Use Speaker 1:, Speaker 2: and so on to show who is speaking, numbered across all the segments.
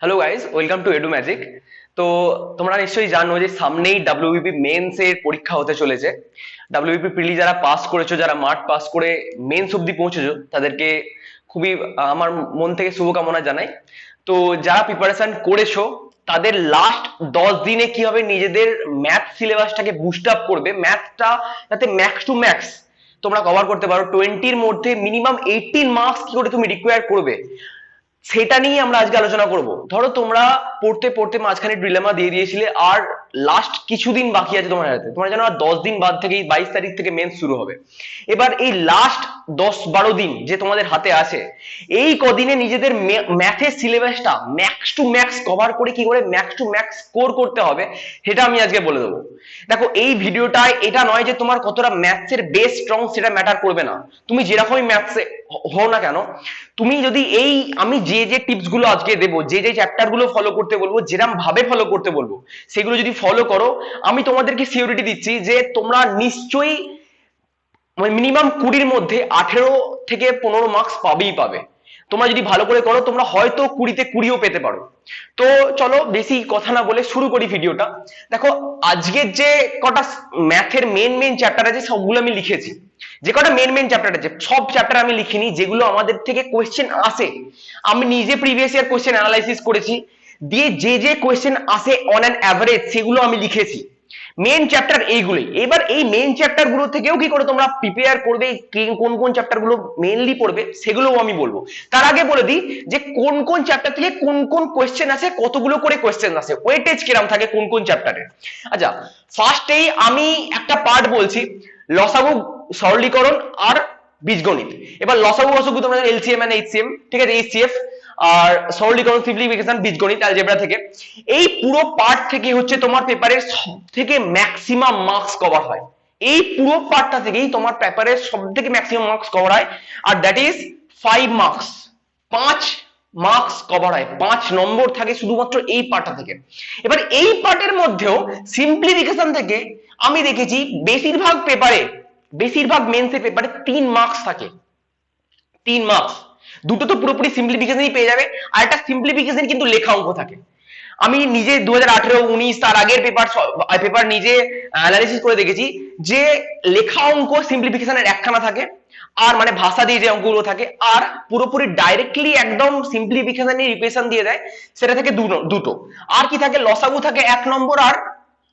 Speaker 1: Hello guys, welcome to edu magic. তো তোমরা নিশ্চয়ই জানো যে সামনেই ডাব্লিউবিপি মেন্স এর পরীক্ষা হতে চলেছে। ডাব্লিউবিপি প্রিলি যারা পাস করেছো, যারা মাঠ পাস করে মেন্স অব্দি পৌঁছেছো, তাদেরকে খুবই আমার মন থেকে শুভকামনা জানাই। তো যারা প্রিপারেশন করেছো, তাদের লাস্ট 10 দিনে কিভাবে নিজেদের ম্যাথ সিলেবাসটাকে বুস্ট আপ করবে, ম্যাথটা যাতে ম্যাক্স টু ম্যাক্স তোমরা কভার করতে পারো, 20-র মধ্যে মিনিমাম 18 মার্কস কি করে তুমি রিকোয়ার করবে, সেটা নিয়ে আমরা আজকে আলোচনা করব। ধরো তোমরা পড়তে পড়তে মাঝখানে ডিলেমা দিয়ে দিয়েছিলে, আর লাস্ট কিছুদিন বাকি আছে তোমার হাতে, তোমরা জানো আর 10 দিন বাদ থেকেই 22 তারিখ থেকে মেন্স শুরু হবে। এবার এই লাস্ট 10-12 দিন যে তোমাদের হাতে আছে, এই কদিনে নিজেদের ম্যাথের সিলেবাসটা ম্যাক্স টু ম্যাক্স কভার করে কি করে ম্যাক্স টু ম্যাক্স স্কোর করতে হবে, সেটা আমি আজকে বলে দেবো। দেখো, এই ভিডিওটায় এটা নয় যে তোমার কতটা ম্যাথসের বেস স্ট্রং সেটা ম্যাটার করবে না, তুমি যেরকমই ম্যাথসে হও না কেন, তুমি যদি এই আমি যে যে টিপস গুলো আজকে দেবো, যে যে চ্যাপ্টার গুলো ফলো করতে বলবো, যেরকম ভাবে ফলো করতে বলবো, সেগুলো যদি ফলো করো, আমি তোমাদেরকে সিওরিটি দিচ্ছি যে তোমরা নিশ্চয়ই মিনিমাম 20-র মধ্যে 18 থেকে 15 মার্কস পাবেই পাবে। তোমরা যদি ভালো করে করো, তোমরা হয়তো 20-তে 20ও পেতে পারো। তো চলো বেশি কথা না বলে শুরু করি ভিডিওটা। দেখো, আজকের যে কটা ম্যাথের মেন মেন চ্যাপ্টার আছে সবগুলো আমি লিখেছি। যে কটা মেন মেন চ্যাপ্টার আছে সব চ্যাপ্টার আমি লিখিনি, যেগুলো আমাদের থেকে কোয়েশ্চেন আসে, আমি নিজে প্রিভিয়াস ইয়ার কোয়েশ্চেন অ্যানালাইসিস করেছি, দিয়ে যে যে কোয়েশ্চেন আসে অন অ্যান অ্যাভারেজ সেগুলো আমি লিখেছি। মেন চ্যাপ্টার এইগুলোই। এবার এই মেন চ্যাপ্টার গুলো থেকেও কি করে তোমরা প্রিপেয়ার করবে, কোন কোন চ্যাপ্টার গুলো মেইনলি পড়বে, সেগুলোও আমি বলবো। তার আগে বলে দিই যে কোন কোন চ্যাপ্টার থেকে কোন কোন কোয়েশ্চেন আসে, কতগুলো করে কোয়েশ্চেন আসে, ওয়েটেজ কিরকম থাকে কোন কোন চ্যাপ্টারে। আচ্ছা, ফার্স্টেই আমি একটা পার্ট বলছি, লসাগু, সরলীকরণ আর বীজগণিত। এবার লসাগু গসাগু তোমরা এলসিএম এন্ড এইচসিএম, ঠিক আছে, এইচসিএফ, আর সরলীকরণ, সিম্পলিফিকেশন, বীজগণিত, অ্যালজেব্রা থেকে। এই পুরো পার্ট থেকে হচ্ছে তোমার পেপারের সব থেকে ম্যাক্সিমাম মার্কস কভার হয়। এই পুরো পার্টটা থেকেই তোমার পেপারের সব থেকে ম্যাক্সিমাম মার্কস কভার হয়, আর that is 5 marks. 5 marks cover হয়, 5 নম্বর থাকে শুধুমাত্র এই পার্টটা থেকে। এবার এই পার্টের মধ্যেও সিম্পলিফিকেশন থেকে আমি দেখেছি বেশিরভাগ পেপারে, বেশিরভাগ মেন্সের পেপারে 3 মার্কস থাকে। 3 মার্কস, দুটো তো পুরোপুরি সিম্পলিফিকেশনই পেয়ে যাবে, আর একটা সিম্পলিফিকেশন কিন্তু লেখা অঙ্ক থাকে। আমি নিজে 2018-19 তার আগের পেপার পেপার নিজে অ্যানালিসিস করে দেখেছি যে লেখা অঙ্ক সিম্পলিফিকেশনের একখানা থাকে, আর মানে ভাষা দিয়ে যে অঙ্কগুলো থাকে, আর পুরোপুরি ডাইরেক্টলি একদম সিম্পলিফিকেশনই রিপ্রেজেন্ট দিয়ে দেয়, সেটা থেকে দুটো। আর কি থাকে, লসাগু থাকে 1 নম্বর, আর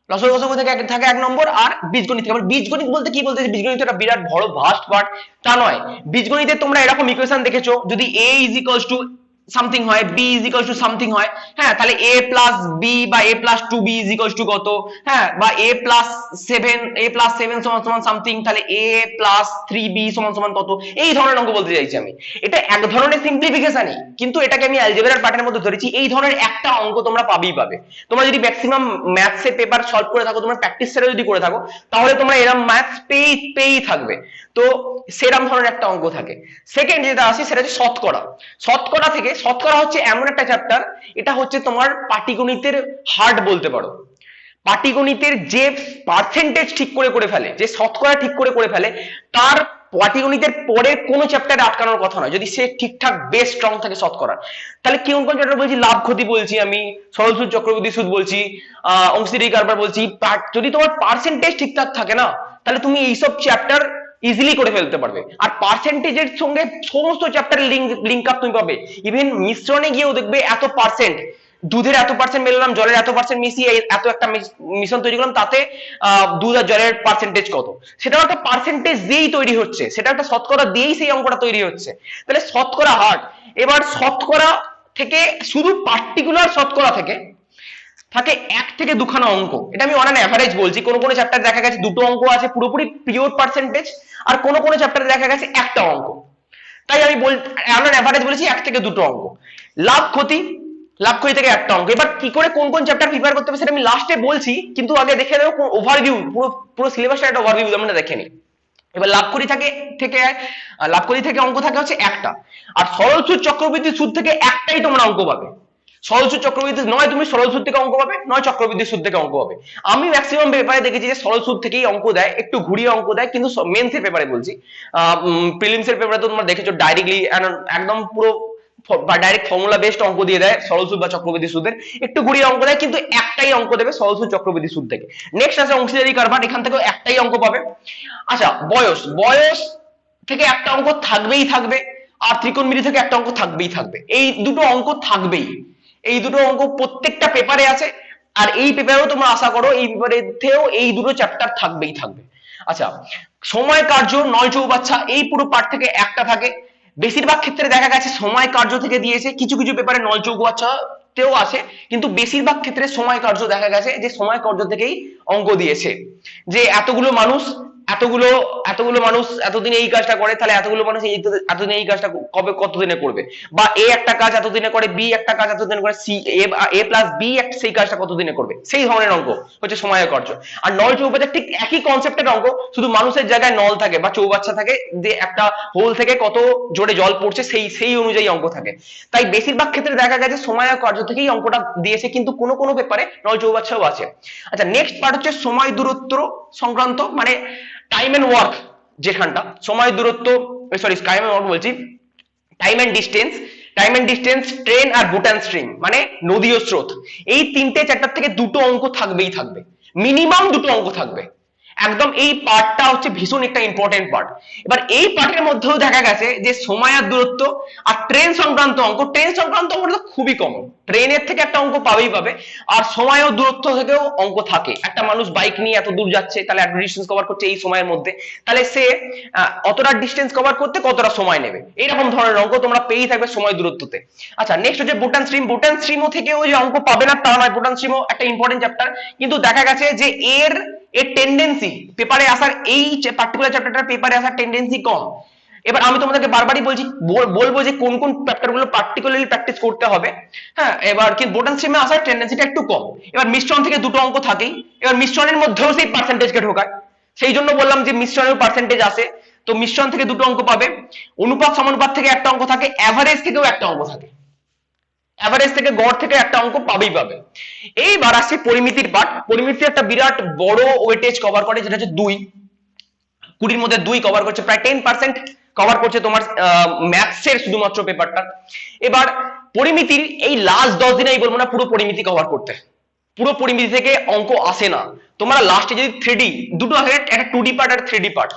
Speaker 1: লসাগু গসাগু থেকে থাকে 1 নম্বর, আর বীজগণিত থাকে। বীজগণিত বলতে কি বলতে, বীজগণিত একটা বিরাট বড় ভাস্ট পার্ট তা নয়। বীজগণিতে তোমরা এরকম ইকুয়েশন দেখেছো, যদি a is equals to something হয়, b is equals to something হয়, হ্যাঁ, তাহলে a প্লাস b বা a plus 2b is equals to কত, হ্যাঁ, বা a প্লাস 7 সমান সমান সামথিং, তাহলে a প্লাস 3b সমান সমান কত, এই ধরনের অঙ্ক বলতে চাইছি আমি। এটা এক ধরনের সিম্পলিফিকেশনই, কিন্তু এটাকে আমি অ্যালজেব্রার পার্টের মধ্যে ধরেছি। এই ধরনের একটা অঙ্ক তোমরা পাবেই পাবে। তোমরা যদি ম্যাক্সিমাম ম্যাথসের পেপার সলভ করে থাকো, তোমরা প্র্যাকটিস সেটা যদি করে থাকো, তাহলে তোমরা এরকম ম্যাথস পেয়েই থাকবে। তো সেরকম ধরনের একটা অঙ্ক থাকে। সেকেন্ড যেটা আসে সেটা হচ্ছে শতকরা। শতকরা থেকে, শতকরা হচ্ছে এমন একটা চ্যাপ্টার, এটা হচ্ছে তোমার পাটিগণিতের হার্ট বলতে পারো। পাটিগণিতের যে পার্সেন্টেজ ঠিক করে করে ফেলে, যে শতকরা ঠিক করে করে ফেলে, তার পাটিগণিতের পরের কোনো চ্যাপ্টারে আটকানোর কথা নয়, যদি সে ঠিকঠাক বেশ স্ট্রং থাকে শতকরা। তাহলে কোন কোন চ্যাপ্টার বলছি, লাভ ক্ষতি বলছি আমি, সরল সুদ চক্রবৃদ্ধি সুদ বলছি, অংশীদারি কারবার বলছি। যদি তোমার পার্সেন্টেজ ঠিকঠাক থাকে না, তাহলে তুমি এইসব চ্যাপ্টার ইজিলি করে ফেলতে পারবে। আর পার্সেন্টেজের সঙ্গে সমস্ত চ্যাপ্টারের লিঙ্ক আপ তুমি পাবে। ইভেন মিশ্রণে গিয়েও দেখবে এত পার্সেন্ট, দুধের এত পার্সেন্ট মেলালাম, জলের এত পার্সেন্ট মিশিয়ে এত একটা মিশ্রণ তৈরি করলাম, তাতে দুধ আর জলের পার্সেন্টেজ কত, সেটাও একটা পার্সেন্টেজ দিয়েই তৈরি হচ্ছে, সেটা একটা শতকরা দিয়েই সেই অঙ্কটা তৈরি হচ্ছে। তাহলে শতকরা হার্ড। এবার শতকরা থেকে, শুধু পার্টিকুলার শতকরা থেকে থাকে 1 থেকে 2খানা অঙ্ক। এটা আমি অন অ্যান অ্যাভারেজ বলছি, কোনো কোনো চ্যাপ্টার দেখা গেছে দুটো অঙ্ক আছে পুরোপুরি পিওর পার্সেন্টেজ, আর কোনো কোনো চ্যাপ্টারে দেখা গেছে একটা অঙ্ক। তাই আমি অন অ্যান অ্যাভারেজ বলেছি 1 থেকে 2টো অঙ্ক। লাভ ক্ষতি, লাভ ক্ষতি থেকে একটা অঙ্ক। এবার কি করে কোন কোন চ্যাপ্টার প্রিপেয়ার করতে হবে সেটা আমি লাস্টে বলছি, কিন্তু আগে দেখে নেবো ওভারভিউ, পুরো পুরো সিলেবাসটা একটা ওভারভিউ আমরা দেখে নিই। এবার লাভ করি থেকে লাভ করি থেকে অঙ্ক থাকে হচ্ছে একটা, আর সরল সুদ চক্রবৃদ্ধি সুদ থেকে একটাই তোমরা অঙ্ক পাবে। সরল সুদ চক্রবৃদ্ধি, নয় তুমি সরল সুদ থেকে অঙ্ক পাবে, নয় চক্রবৃদ্ধি সুদ থেকে অঙ্ক পাবে। আমি ম্যাক্সিমাম পেপারে দেখেছি যে সরল সুদ থেকেই অঙ্ক দেয়, একটু ঘুরিয়ে অঙ্ক দেয়, কিন্তু মেন্সের পেপারে বলছি, প্রিলিমসের পেপারে তো তোমরা দেখেছো ডাইরেক্টলি একদম পুরো বা ডাইরেক্ট ফর্মুলা বেসড অঙ্ক দিয়ে দেয় সরল সুদ বা চক্রবৃদ্ধি সুদের, একটু ঘুরিয়ে অঙ্ক দেয়, কিন্তু একটাই অঙ্ক দেবে সরল সুদ চক্রবৃদ্ধি সুদ থেকে। নেক্সট আছে অংশীদারি কারবার, এখান থেকেও একটাই অঙ্ক পাবে। আচ্ছা বয়স, বয়স থেকে একটা অঙ্ক থাকবেই থাকবে, আর ত্রিকোণমিতি থেকে একটা অঙ্ক থাকবেই থাকবে, এই দুটো অঙ্ক থাকবেই, এই দুটো অঙ্ক প্রত্যেকটা পেপারে আছে। আর এই পেপারেও তোমরা আশা করো এই পেপারেতেও এই দুটো চ্যাপ্টার থাকবেই থাকবে। আচ্ছা সময় কার্য নয় চৌবাচ্চা, এই পুরো পার্ট থেকে একটা থাকে। বেশিরভাগ ক্ষেত্রে দেখা গেছে সময় কার্য থেকে দিয়েছে, কিছু কিছু পেপারে নয় চৌবাচ্চা তেও আসে, কিন্তু বেশিরভাগ ক্ষেত্রে সময় কার্য দেখা গেছে যে সময় কার্য থেকেই অঙ্ক দিয়েছে, যে এতগুলো মানুষ এতগুলো এতগুলো মানুষ এতদিনে এই কাজটা করে, তাহলে এতগুলো মানুষ এই এতদিনে এই কাজটা কবে কতদিনে করবে, বা এ একটা কাজ এতদিনে করে, বি একটা কাজ এতদিনে করে, সি এ প্লাস বি সেই কাজটা কতদিনে করবে, সেই ধরনের অঙ্ক হচ্ছে সময় কার্য। আর নল চৌবাচ্চা ঠিক একই কনসেপ্টের অঙ্ক, শুধু মানুষের জায়গায় নল থাকে বা চৌবাচ্চা থাকে, যে একটা হোল থেকে কত জোরে জল পড়ছে সেই সেই অনুযায়ী অঙ্ক থাকে। তাই বেশিরভাগ ক্ষেত্রে দেখা গেছে সময় কার্য থেকেই অঙ্কটা দিয়েছে, কিন্তু কোনো কোনো পেপারে নল চৌবাচ্চাও আছে। আচ্ছা নেক্সট পার্ট হচ্ছে সময় দূরত্ব সংক্রান্ত, মানে টাইম এন্ড ওয়ার্ক, যেখানটা সময় দূরত্ব, সরি টাইম এন্ড ওয়ার্ক বলছি, time and distance, time and distance, train আর বুটান স্ট্রিম, মানে নদী ও স্রোত, এই তিনটে চ্যাপ্টার থেকে দুটো অঙ্ক থাকবেই থাকবে, মিনিমাম দুটো অঙ্ক থাকবে একদম। এই পার্টটা হচ্ছে ভীষণ একটা ইম্পর্টেন্ট পার্ট। এবার এই পার্টের মধ্যেও দেখা গেছে যে সময় আর দূরত্ব আর ট্রেন সংক্রান্ত অঙ্ক, ট্রেন সংক্রান্ত অঙ্ক তো খুবই কমন, ট্রেনের থেকে একটা অঙ্ক পাবেই পাবে, আর সময় ও দূরত্ব থেকেও অঙ্ক থাকে। একটা মানুষ বাইক নিয়ে এত দূর যাচ্ছে, তাহলে এত ডিস্টেন্স কভার করছে এই সময়ের মধ্যে, তাহলে সে অতটা ডিস্টেন্স কভার করতে কতটা সময় নেবে, এইরকম ধরনের অঙ্ক তোমরা পেয়েই থাকবে সময় দূরত্বতে। আচ্ছা নেক্সট হচ্ছে বুটান স্ট্রিম, বুটান স্ট্রিমও থেকেও যে অঙ্ক পাবে না তা নয়, বুটান স্ট্রিমও একটা ইম্পর্টেন্ট চ্যাপ্টার, কিন্তু দেখা গেছে যে এর টেন্ডেন্সি পেপারে আসার, এই পার্টিকুলার চ্যাপ্টারটার পেপারে আসার টেন্ডেন্সি কম। এবার আমি তোমাদেরকে বারবারই বলছি, বলবো যে কোন কোন চ্যাপ্টার গুলো পার্টিকুলারলি প্র্যাকটিস করতে হবে। হ্যাঁ এবার কিন্তু বোটান স্ট্রিমে আসার টেন্ডেন্সিটা একটু কম। এবার মিশ্রণ থেকে দুটো অঙ্ক থাকেই, এবার মিশ্রণের মধ্যেও সেই পার্সেন্টেজকে ঢোকায়, সেই জন্য বললাম যে মিশ্রণের পার্সেন্টেজ আসে, তো মিশ্রণ থেকে দুটো অঙ্ক পাবে। অনুপাত সমানুপাত থেকে একটা অঙ্ক থাকে, এভারেজ থেকেও একটা অঙ্ক থাকে, এভারেজ থেকে গড় থেকে একটা অঙ্ক পাবেই পাবে। এইবার আসছে পরিমিতির পার্ট, পরিমিতি একটা বিরাট বড় ওয়েটেজ কভার করে, যেটা হচ্ছে 2, 20 মধ্যে 2 কভার করছে, প্রায় 10% কভার করছে তোমার ম্যাথসের শুধুমাত্র পেপারটা। এবার পরিমিতির এই লাস্ট 10 দিনেই বলবো না পুরো পরিমিতি কভার করতে, পুরো পরিমিতি থেকে অঙ্ক আসে না, তোমরা লাস্টে যদি 3D দুটো আছে, একটা 2D পার্ট আর 3D পার্ট।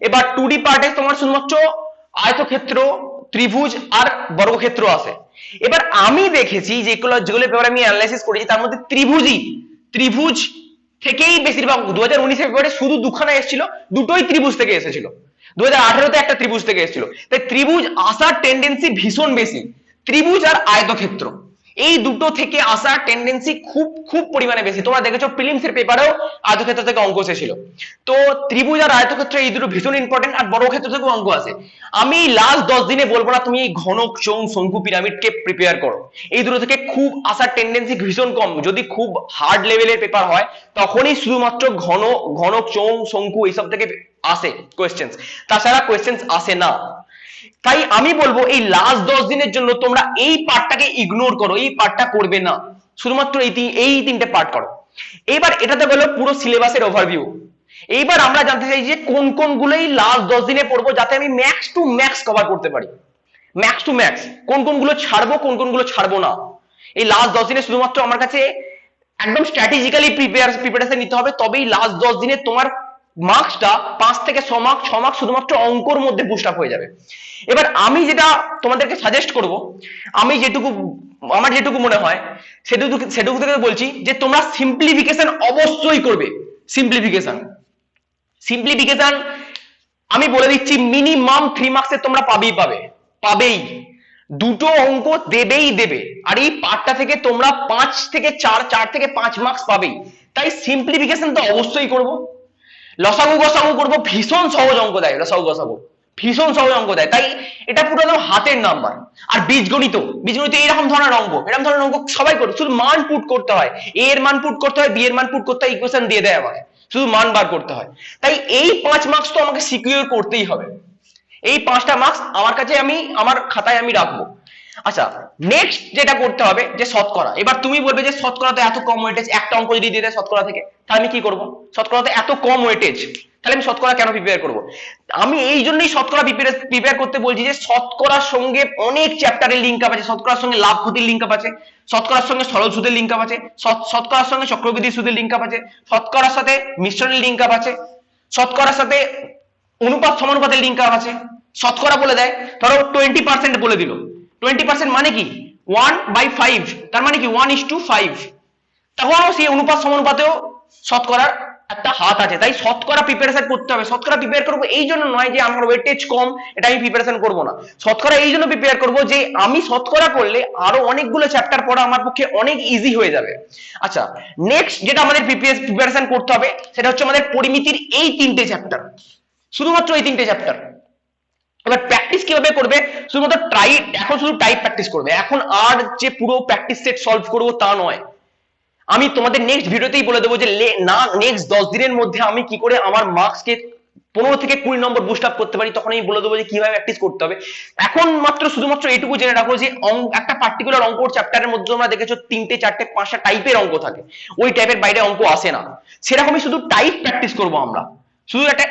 Speaker 1: এবার 2D পার্টে তোমার শুধুমাত্র আয়তক্ষেত্র, ত্রিভুজ আর বর্গক্ষেত্র আছে। এবার আমি দেখেছি যেগুলো যেগুলো পেপার আমি অ্যানালাইসিস করেছি তার মধ্যে ত্রিভুজ থেকেই বেশিরভাগ 2019 এর পেপারে শুধু দুখানা এসেছিল, দুটোই ত্রিভুজ থেকে এসেছিল, 2018 তে একটা ত্রিভুজ থেকে এসেছিল, তাই ত্রিভুজ আসার টেন্ডেন্সি ভীষণ বেশি, ত্রিভুজ আর আয়তক্ষেত্র এই দুটো থেকে আসার টেন্ডেন্সি খুব খুব পরিমাণে বেশি। তোমরা দেখেছো প্রিলিমস এর পেপারেও আয়তক্ষেত্র থেকে অঙ্ক এসেছিল, তো ত্রিভুজ আর আয়তক্ষেত্র এই দুটো ভীষণ ইম্পর্টেন্ট, আর বর্গক্ষেত্র থেকেও অঙ্ক আছে। আমি লাস্ট 10 দিনে বলবো না তুমি এই ঘনক চোঙ শঙ্কু পিরামিডকে প্রিপেয়ার করো, এই দুটো থেকে খুব আসার টেন্ডেন্সি ভীষণ কম, যদি খুব হার্ড লেভেলের পেপার হয় তখনই শুধুমাত্র ঘনক চোঙ শঙ্কু এইসব থেকে আসে কোয়েশ্চেন্স, তাছাড়া কোয়েশ্চেন্স আসে না। তাই আমি বলবো এই লাস্ট 10 দিনের জন্য তোমরা এই পার্টটাকে ইগনোর করো, এই পার্টটা করবে না, শুধুমাত্র এই তিনটে পার্ট করো। এইবার এটাতে গেল পুরো সিলেবাসের ওভারভিউ। এইবার আমরা জানতে চাই যে কোন কোন গুলোই লাস্ট 10 দিনে পড়বো যাতে আমি ম্যাক্স টু ম্যাক্স কভার করতে পারি, ম্যাক্স টু ম্যাক্স কোন কোন গুলো ছাড়বো কোন কোন গুলো ছাড়বো না। এই লাস্ট 10 দিনে শুধুমাত্র আমার কাছে একদম স্ট্র্যাটেজিক্যালি প্রিপারেশন নিতে হবে, তবেই লাস্ট 10 দিনে তোমার মার্কসটা 5 থেকে 6 মার্ক, 6 মার্ক শুধুমাত্র অঙ্কর মধ্যে বুস্ট আপ হয়ে যাবে। এবার আমি যেটা তোমাদেরকে সাজেস্ট করব, আমি আমার যেটুকু মনে হয় সেটুকু থেকে বলছি যে তোমরা সিম্পলিফিকেশন অবশ্যই করবে। সিম্পলিফিকেশন আমি বলে দিচ্ছি মিনিমাম 3 মার্কসের তোমরা পাবেই, দুটো অঙ্ক দেবে, আর এই পার্টটা থেকে তোমরা 5 থেকে 4 থেকে 5 মার্কস পাবেই। তাই সিম্পলিফিকেশন তো অবশ্যই করব, লসাগু গসাগু করবো, ভীষণ সহজ অঙ্ক দেয় লসাগু গসাগু, ভীষণ সহজ অঙ্ক দেয়, তাই এটা পুরো একদম হাতের নাম্বার। আর বীজগণিত এরকম ধরনের অঙ্ক সবাই করে, শুধু মান পুট করতে হয়, এ এর মান পুট করতে হয়, বি এর মান পুট করতে হয়, ইকুয়েশন দিয়ে দেয় আমাকে, শুধু মান বার করতে হয়। তাই এই 5 মার্কস তো আমাকে সিকিউর করতেই হবে, এই 5টা মার্কস আমার কাছে আমার খাতায় আমি রাখবো। আচ্ছা নেক্সট যেটা করতে হবে যে শতকরা। এবার তুমি বলবে যে শতকরাতে এত কম ওয়েটেজ, একটা অঙ্ক যদি দিয়ে দেয় শতকরা থেকে, তাহলে আমি কি করব? শতকরাতে এত কম ওয়েটেজ, তাহলে আমি শতকরা কেন প্রিপেয়ার করব? আমি এই জন্যই শতকরা প্রিপেয়ার করতে বলছি যে শতকরার সঙ্গে অনেক চ্যাপ্টারের লিঙ্ক আপ আছে, শতকরার সঙ্গে লাভ ক্ষতির লিঙ্ক আপ আছে, শতকরার সঙ্গে সরল সুদের লিঙ্ক আপ আছে, শতকরার সঙ্গে চক্রবৃদ্ধি সুদের লিঙ্ক আপ আছে, শতকরার সাথে মিশ্রণের লিঙ্ক আপ আছে, শতকরার সাথে অনুপাত সমানুপাতের লিঙ্ক আপ আছে। শতকরা বলে দেয়, ধরো 20% বলে দিল, 20% মানে কি 1/5, তার মানে কি 1:5, তখন সেই অনুপাত সমানুপাতেও শতকরার একটা হাত আছে। তাই শতকরা প্রিপারেশন করতে হবে। শতকরা প্রিপেয়ার করবো এই জন্য নয় যে আমার ওয়েটেজ কম এটা আমি প্রিপারেশন করবো না, শতকরা এই জন্য প্রিপেয়ার করবো যে আমি শতকরা করলে আরো অনেকগুলো চ্যাপ্টার পড়া আমার পক্ষে অনেক ইজি হয়ে যাবে। আচ্ছা, নেক্সট যেটা আমাদের প্রিপারেশন করতে হবে সেটা হচ্ছে আমাদের পরিমিতির এই 3টে চ্যাপ্টার, শুধুমাত্র এই 3টে চ্যাপ্টার। এবার প্র্যাকটিস কিভাবে করবে? শুধুমাত্র টাইপ, এখন শুধু টাইপ প্র্যাকটিস করবে, এখন আর যে পুরো প্র্যাকটিস সেট সলভ করবো তা নয়। আমি তোমাদের নেক্সট ভিডিওতেই বলে দেবো যে না নেক্সট 10 দিনের মধ্যে আমি কি করে আমার মার্কসকে 15 থেকে 20 নম্বর বুস্ট আপ করতে পারি, তখন আমি বলে দেবো যে কিভাবে প্র্যাকটিস করতে হবে। এখন মাত্র শুধুমাত্র এইটুকু জেনে রাখো যে একটা পার্টিকুলার অঙ্ক চ্যাপ্টারের মধ্যে তোমরা দেখেছো 3টে 4টে 5টা টাইপের অঙ্ক থাকে, ওই টাইপের বাইরে অঙ্ক আসে না, সেরকমই শুধু টাইপ প্র্যাকটিস করবো আমরা, শুধু একটা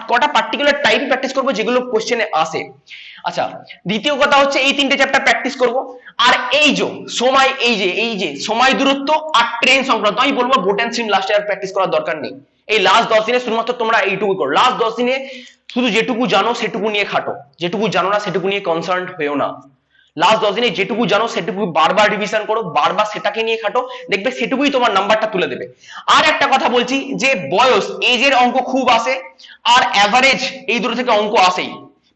Speaker 1: কটা পার্টিকুলার টাইপ প্র্যাকটিস করবো যেগুলো কোশ্চেনে আসে। আচ্ছা, দ্বিতীয় কথা হচ্ছে এই 3টে চ্যাপ্টার প্র্যাকটিস করব। আর এই যে সময়, এই যে সময় দূরত্ব আর ট্রেন সংক্রান্ত, আমি বলবো boat and stream last year practice করার দরকার নেই। এই লাস্ট 10 দিনে শুধুমাত্র তোমরা এইটুকু করো, লাস্ট 10 দিনে শুধু যেটুকু জানো সেটুকু নিয়ে খাটো, যেটুকু জানো না সেটুকু নিয়ে কনসার্ন হয়েও না। লাস্ট 10 দিনে যেটুকু জানো সেটুকু বারবার রিভিশন করো, বারবার সেটাকে নিয়ে খাটো, দেখবে সেটুকুই তোমার নাম্বারটা তুলে দেবে। আর একটা কথা বলছি যে বয়স এজের অঙ্ক খুব আসে, আর অ্যাভারেজ এই দুটো থেকে অঙ্ক আসেই।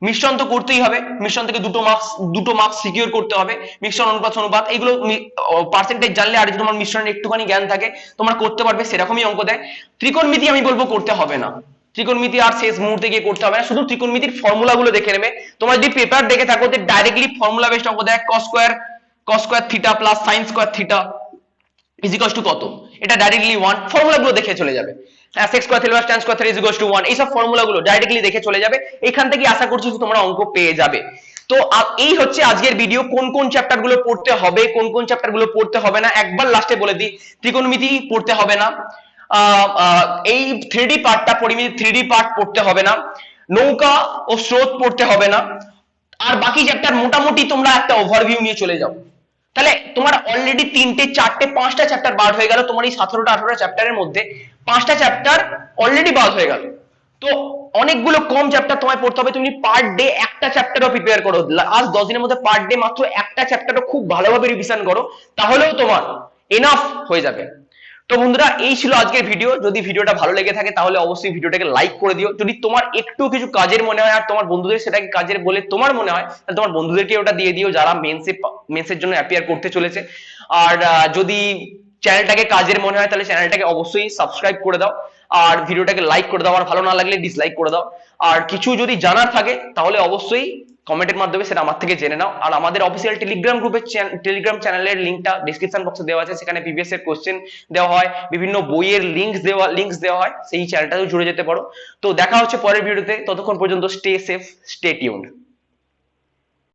Speaker 1: মিশ্রণ তো করতেই হবে, মিশ্রণ থেকে দুটো মার্কস সিকিউর করতে হবে। মিশ্রণ অনুপাত এইগুলো পার্সেন্টেজ জানলে আর যদি তোমার মিশ্রণের একটুখানি জ্ঞান থাকে তোমরা করতে পারবে, সেরকমই অঙ্ক দেয়। ত্রিকোণমিতি আমি বলবো করতে হবে না, ত্রিকোণমিতি আর শেষ মুহূর্তে গিয়ে করতে হবে না, শুধু ত্রিকোণমিতির ফর্মুলা গুলো দেখে নেবে। তোমরা যদি পেপার দেখে থাকো যে ডাইরেক্টলি ফর্মুলা বেসড অঙ্ক দেয়, cos square theta plus sin square theta is equals to কত, এটা ডাইরেক্টলি 1, ফর্মুলা গুলো দেখে চলে যাবে। sec square theta plus tan square theta is equals to 1, এইসব ফর্মুলা গুলো ডাইরেক্টলি দেখে চলে যাবে, এখান থেকে আশা করছি তোমরা অঙ্ক পেয়ে যাবে। তো এই হচ্ছে আজকের ভিডিও, কোন কোন চ্যাপ্টার গুলো পড়তে হবে, কোন কোন চ্যাপ্টার গুলো পড়তে হবে না একবার লাস্টে বলে দিই। ত্রিকোণমিতি পড়তে হবে না, এই 3D পার্টটা পরিমিতি 3D পার্ট পড়তে হবে না, নৌকা ও স্রোত পড়তে হবে না, আর বাকি চ্যাপ্টার মোটামুটি তোমরা একটা ওভারভিউ নিয়ে চলে যাও। তাহলে তোমার অলরেডি 3টে 4টে 5টা চ্যাপ্টার বাদ হয়ে গেল, তোমার এই 17টা 18টা চ্যাপ্টারের মধ্যে 5টা চ্যাপ্টার অলরেডি বাদ হয়ে গেল। তো অনেকগুলো কম চ্যাপ্টার তোমায় পড়তে হবে, তুমি পার ডে একটা চ্যাপ্টারও প্রিপেয়ার করো, আজ 10 দিনের মধ্যে পার ডে মাত্র একটা চ্যাপ্টারও খুব ভালোভাবে রিভিশন করো, তাহলেও তোমার এনাফ হয়ে যাবে। তো বন্ধুরা এই ছিল আজকের ভিডিও, যদি ভিডিওটা ভালো লেগে থাকে তাহলে অবশ্যই ভিডিওটাকে লাইক করে দিও। যদি তোমার একটু কিছু কাজের মনে হয় আর তোমার বন্ধুদের সেটাকে কাজের বলে তোমার মনে হয় তাহলে তোমার বন্ধুদেরকে ওটা দিয়ে দিও যারা মেন্সের জন্য অ্যাপিয়ার করতে চলেছে। আর যদি চ্যানেলটাকে কাজের মনে হয় তাহলে চ্যানেলটাকে অবশ্যই সাবস্ক্রাইব করে দাও, আর ভিডিওটাকে লাইক করে দাও, আর ভালো না লাগলে ডিসলাইক করে দাও। আর কিছু যদি জানার থাকে তাহলে অবশ্যই কমেন্টের মাধ্যমে সেটা আমার থেকে জেনে নাও। আর আমাদের অফিসিয়াল টেলিগ্রাম চ্যানেলের লিংকটা ডেসক্রিপশন বক্সে দেওয়া আছে, সেখানে প্রিভিয়াস এর কোশ্চেন দেওয়া হয়, বিভিন্ন বইয়ের লিংকস দেওয়া হয়, সেই চ্যানেলটাতেও জুড়ে যেতে পারো। তো দেখা হচ্ছে পরের ভিডিওতে, ততক্ষণ পর্যন্ত স্টে সেফ, স্টে টিউনড।